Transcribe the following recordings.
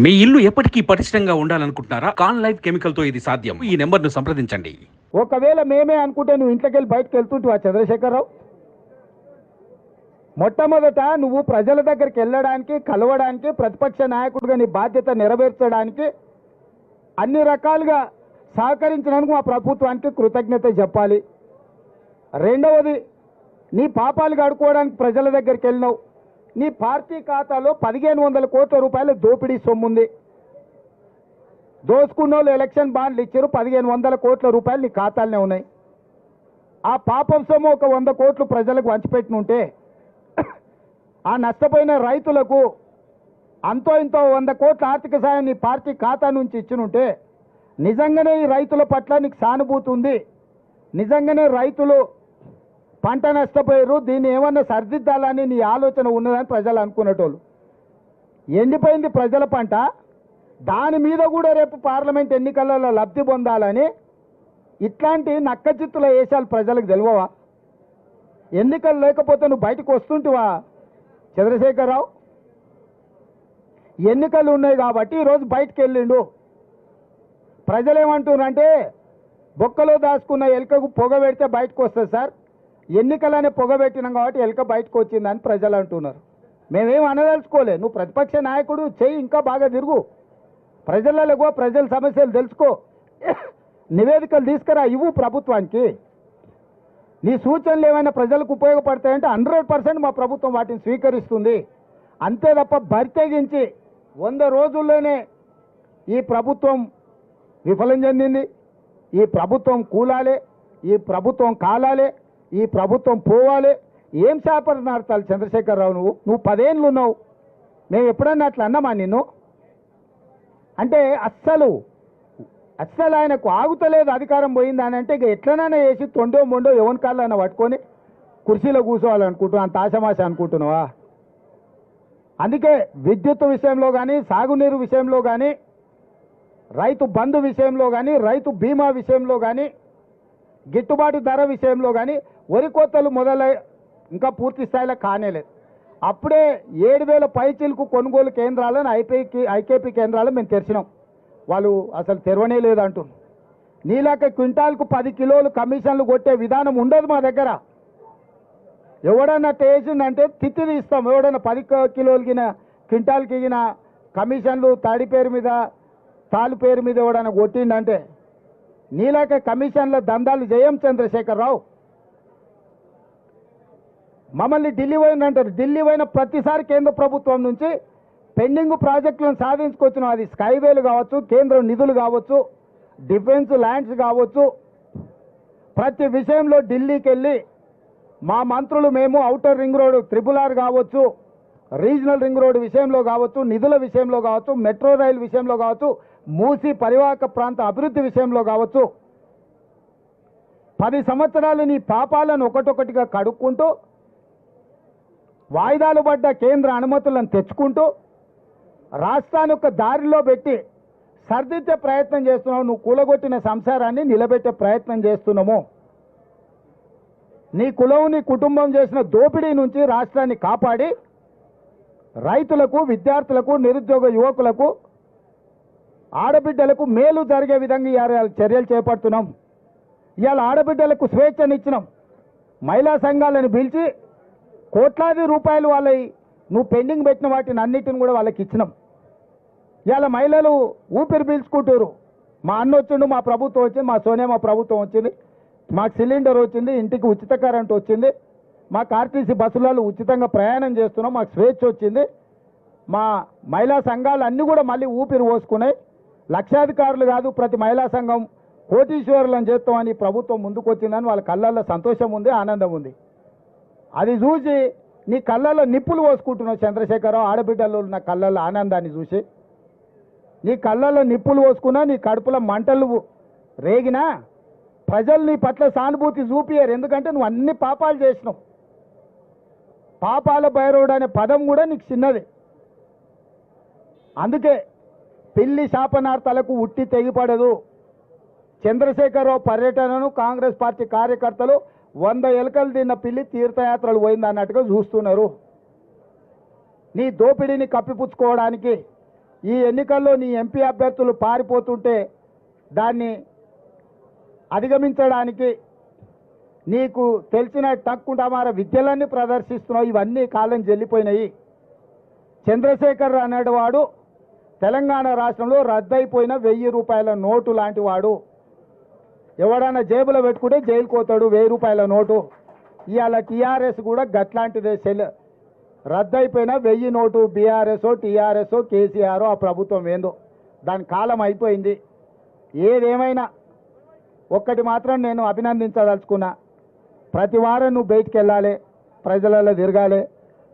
మీ ఇల్లు ఎప్పటికీ పటిష్టంగా ఉండాలనుకుంటున్నారా? కాన్ లైఫ్ కెమికల్ తో ఇది సాధ్యం. ఈ నెంబర్ను సంప్రదించండి. ఒకవేళ మేమే అనుకుంటే నువ్వు ఇంట్లోకి వెళ్ళి బయటకు వెళ్తుంటావా చంద్రశేఖరరావు? మొట్టమొదట నువ్వు ప్రజల దగ్గరికి వెళ్ళడానికి, కలవడానికి, ప్రతిపక్ష నాయకుడిగా నీ బాధ్యత నెరవేర్చడానికి అన్ని రకాలుగా సహకరించినందుకు మా ప్రభుత్వానికి కృతజ్ఞత చెప్పాలి. రెండవది, నీ పాపాలు కడుక్కోవడానికి ప్రజల దగ్గరికి వెళ్ళినావు. నీ పార్టీ ఖాతాలో 1500 కోట్ల రూపాయల దోపిడీ సొమ్ముంది. దోసుకున్నోళ్ళు ఎలక్షన్ బాండ్లు ఇచ్చారు, 1500 కోట్ల రూపాయలు నీ ఖాతాలనే ఉన్నాయి. ఆ పాపం సొమ్ము ఒక 100 కోట్లు ప్రజలకు వంచిపెట్టినుంటే ఆ నష్టపోయిన రైతులకు అంతో ఇంతో 100 కోట్ల ఆర్థిక సాయం నీ పార్టీ ఖాతా నుంచి ఇచ్చినుంటే నిజంగానే ఈ రైతుల పట్ల నీకు సానుభూతి ఉంది, నిజంగానే రైతులు పంట నష్టపోయారు, దీన్ని ఏమన్నా సరిదిద్దాలని నీ ఆలోచన ఉన్నదని ప్రజలు అనుకునేటోళ్ళు. ఎండిపోయింది ప్రజల పంట, దాని మీద కూడా రేపు పార్లమెంట్ ఎన్నికలలో లబ్ధి పొందాలని ఇట్లాంటి నక్కచిత్తుల వేషాలు ప్రజలకు తెలియవా? ఎన్నికలు లేకపోతే నువ్వు బయటకు వస్తుంటివా చంద్రశేఖరరావు? ఎన్నికలు ఉన్నాయి కాబట్టి ఈరోజు బయటకు వెళ్ళిండు. ప్రజలు ఏమంటున్నారంటే బొక్కలో దాచుకున్న ఎలుకకు పొగ పెడితే బయటకు వస్తుంది సార్, ఎన్నికలనే పొగ పెట్టినాం కాబట్టి ఎలుక బయటకు వచ్చిందని ప్రజలు అంటున్నారు. మేమేం అనదలుచుకోలే, నువ్వు ప్రతిపక్ష నాయకుడు, చెయ్యి ఇంకా బాగా తిరుగు, ప్రజలలో ప్రజల సమస్యలు తెలుసుకో, నివేదికలు తీసుకురా, ఇవ్వు ప్రభుత్వానికి. నీ సూచనలు ఏమైనా ప్రజలకు ఉపయోగపడతాయంటే 100% మా ప్రభుత్వం వాటిని స్వీకరిస్తుంది. అంతే తప్ప బరితెగించి 100 రోజుల్లోనే ఈ ప్రభుత్వం విఫలం చెందింది, ఈ ప్రభుత్వం కూలాలే, ఈ ప్రభుత్వం కాలాలే, ఈ ప్రభుత్వం పోవాలి, ఏం శాపనార్థాలు చంద్రశేఖరరావు? నువ్వు 10 ఏళ్ళు ఉన్నావు, మేము ఎప్పుడన్నా అట్లా అన్నామా నిన్ను? అంటే అస్సలు ఆయనకు ఆగుతలేదు, అధికారం పోయింది అని అంటే ఇక ఎట్లనైనా వేసి తొండో మొండో ఎవరి కాళ్ళైనా పట్టుకొని కుర్చీలో కూర్చోవాలనుకుంటున్నావు, అంత ఆశమాశ అనుకుంటున్నావా? అందుకే విద్యుత్ విషయంలో కానీ, సాగునీరు విషయంలో కానీ, రైతు బంధు విషయంలో కానీ, రైతు బీమా విషయంలో కానీ, గిట్టుబాటు ధర విషయంలో కానీ వరి కోతలు మొదలై ఇంకా పూర్తి స్థాయిలో కానేలేదు. అప్పుడే 7000 పైచీలకు కొనుగోలు కేంద్రాలను ఐకేపీ కేంద్రాలు మేము తెరిచినాం, వాళ్ళు అసలు తెరవనే లేదు అంటున్నారు. నీలాక క్వింటాల్కు 10 కిలోలు కమిషన్లు కొట్టే విధానం ఉండదు మా దగ్గర. ఎవడన్నా టేసిందంటే తిత్తి తీస్తాం. ఎవడన్నా 10 కిలోలకిన క్వింటాల్కి కమిషన్లు తాడి పేరు మీద, తాలు పేరు మీద ఎవడన్నా కొట్టిండంటే నీలాక కమిషన్ల దందాలు చేయం చంద్రశేఖరరావు. మమ్మల్ని ఢిల్లీ పోయిందంటారు, ఢిల్లీ పోయిన ప్రతిసారి కేంద్ర ప్రభుత్వం నుంచి పెండింగ్ ప్రాజెక్టులను సాధించుకొచ్చినాం. అది స్కైవేలు కావచ్చు, కేంద్ర నిధులు కావచ్చు, డిఫెన్స్ ల్యాండ్స్ కావచ్చు, ప్రతి విషయంలో ఢిల్లీకి వెళ్ళి మా మంత్రులు మేము ఔటర్ రింగ్ రోడ్ RRR కావచ్చు, రీజనల్ రింగ్ రోడ్ విషయంలో కావచ్చు, నిధుల విషయంలో కావచ్చు, మెట్రో రైలు విషయంలో కావచ్చు, మూసి పరివాహక ప్రాంత అభివృద్ధి విషయంలో కావచ్చు, 10 సంవత్సరాలు నీ పాపాలను ఒకటొకటిగా కడుక్కుంటూ, వాయిదాలు పడ్డ కేంద్ర అనుమతులను తెచ్చుకుంటూ, రాష్ట్రాన్ని ఒక దారిలో పెట్టి సర్దిద్దే ప్రయత్నం చేస్తున్నావు. నువ్వు కూలగొట్టిన సంసారాన్ని నిలబెట్టే ప్రయత్నం చేస్తున్నాము. నీ కులం, నీ కుటుంబం చేసిన దోపిడీ నుంచి రాష్ట్రాన్ని కాపాడి రైతులకు, విద్యార్థులకు, నిరుద్యోగ యువకులకు, ఆడబిడ్డలకు మేలు జరిగే విధంగా ఇవాళ చర్యలు చేపడుతున్నాం. ఇవాళ ఆడబిడ్డలకు స్వేచ్ఛనిచ్చినాం. మహిళా సంఘాలను పిలిచి కోట్లాది రూపాయలు వాళ్ళవి నువ్వు పెండింగ్ పెట్టిన వాటిని అన్నిటిని కూడా వాళ్ళకి ఇచ్చినాం. ఇవాళ మహిళలు ఊపిరి పీల్చుకుంటారు. మా అన్న వచ్చిండు, మా ప్రభుత్వం వచ్చింది, మా సోనియా మా ప్రభుత్వం వచ్చింది, మాకు సిలిండర్ వచ్చింది, ఇంటికి ఉచిత కరెంట్ వచ్చింది, మాకు ఆర్టీసీ బస్సులలో ఉచితంగా ప్రయాణం చేస్తున్నాం, మాకు స్వేచ్ఛ వచ్చింది, మా మహిళా సంఘాలు అన్నీ కూడా మళ్ళీ ఊపిరి పోసుకున్నాయి. లక్షాధికారులు కాదు, ప్రతి మహిళా సంఘం కోటీశ్వరులను చేస్తామని ప్రభుత్వం ముందుకు వచ్చిందని వాళ్ళ కళ్ళల్లో సంతోషం ఉంది, ఆనందం ఉంది. అది చూసి నీ కళ్ళల్లో నిప్పులు పోసుకుంటున్నావు చంద్రశేఖరరావు. ఆడబిడ్డలు ఉన్న కళ్ళల్లో ఆనందాన్ని చూసి నీ కళ్ళల్లో నిప్పులు పోసుకున్నా, నీ కడుపులో మంటలు రేగినా ప్రజలు నీ పట్ల సానుభూతి చూపియరు. ఎందుకంటే నువ్వు అన్ని పాపాలు చేసినావు. పాపాల భైరవుడు అనే పదం కూడా నీకు చిన్నది. అందుకే పిల్లి శాపనార్థాలకు ఉట్టి తెగిపడదు. చంద్రశేఖరరావు పర్యటనను కాంగ్రెస్ పార్టీ కార్యకర్తలు 100 ఎలుకలు తిన్న పిల్లి తీర్థయాత్రలు పోయింది అన్నట్టుగా చూస్తున్నారు. నీ దోపిడీని కప్పిపుచ్చుకోవడానికి ఈ ఎన్నికల్లో నీ ఎంపీ అభ్యర్థులు పారిపోతుంటే దాన్ని అధిగమించడానికి నీకు తెలిసిన టక్కుంటమార విద్యలన్నీ ప్రదర్శిస్తున్నావు. ఇవన్నీ కాలం చెల్లిపోయినాయి. చంద్రశేఖర్ అనేవాడు తెలంగాణ రాష్ట్రంలో రద్దయిపోయిన 1000 రూపాయల నోటు లాంటి వాడు. ఎవడన్నా జేబులో పెట్టుకుంటే జైలుకు పోతాడు. 1000 రూపాయల నోటు. ఇవాళ టీఆర్ఎస్ కూడా గట్లాంటిదే. రద్దయిపోయిన 1000 నోటు. బీఆర్ఎస్ టీఆర్ఎస్ కేసీఆర్ ఆ ప్రభుత్వం ఏందో దాని కాలం అయిపోయింది. ఏదేమైనా ఒక్కటి మాత్రం నేను అభినందించదలుచుకున్నా. ప్రతి వారం నువ్వు బయటికి వెళ్ళాలి, ప్రజలలో తిరగాలి,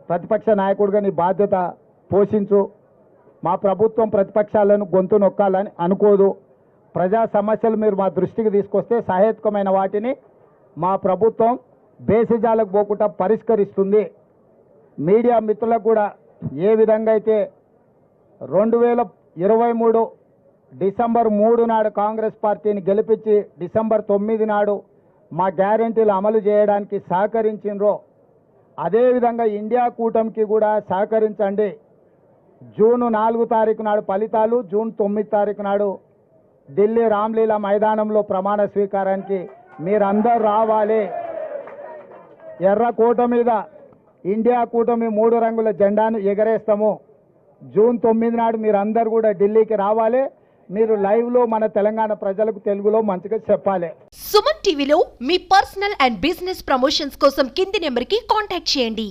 ప్రతిపక్ష నాయకుడిగా నీ బాధ్యత పోషించు. మా ప్రభుత్వం ప్రతిపక్షాలను గొంతు నొక్కాలని అనుకోదు. ప్రజా సమస్యలు మీరు మా దృష్టికి తీసుకొస్తే సహేతుకమైన వాటిని మా ప్రభుత్వం బేసిజాలకు పోకుండా పరిష్కరిస్తుంది. మీడియా మిత్రులకు కూడా ఏ విధంగా అయితే 2023 డిసెంబర్ 3 నాడు కాంగ్రెస్ పార్టీని గెలిపించి డిసెంబర్ 9 నాడు మా గ్యారెంటీలు అమలు చేయడానికి సహకరించినరో అదేవిధంగా ఇండియా కూటమికి కూడా సహకరించండి. జూన్ 4 తారీఖు నాడు ఫలితాలు, జూన్ 9 తారీఖు నాడు ఢిల్లీ రామ్లీలా మైదానంలో ప్రమాణ స్వీకారానికి మీరందరూ రావాలి. ఎర్ర కోట మీద ఇండియా కూటమి 3 రంగుల జెండాను ఎగరేస్తాము. జూన్ 9 నాడు మీరందరూ కూడా ఢిల్లీకి రావాలి. మీరు లైవ్లో మన తెలంగాణ ప్రజలకు తెలుగులో మంచిగా చెప్పాలి. సుమన్ టీవీలో మీ పర్సనల్ అండ్ బిజినెస్ ప్రమోషన్స్ కోసం కింది నెంబర్కి కాంటాక్ట్ చేయండి.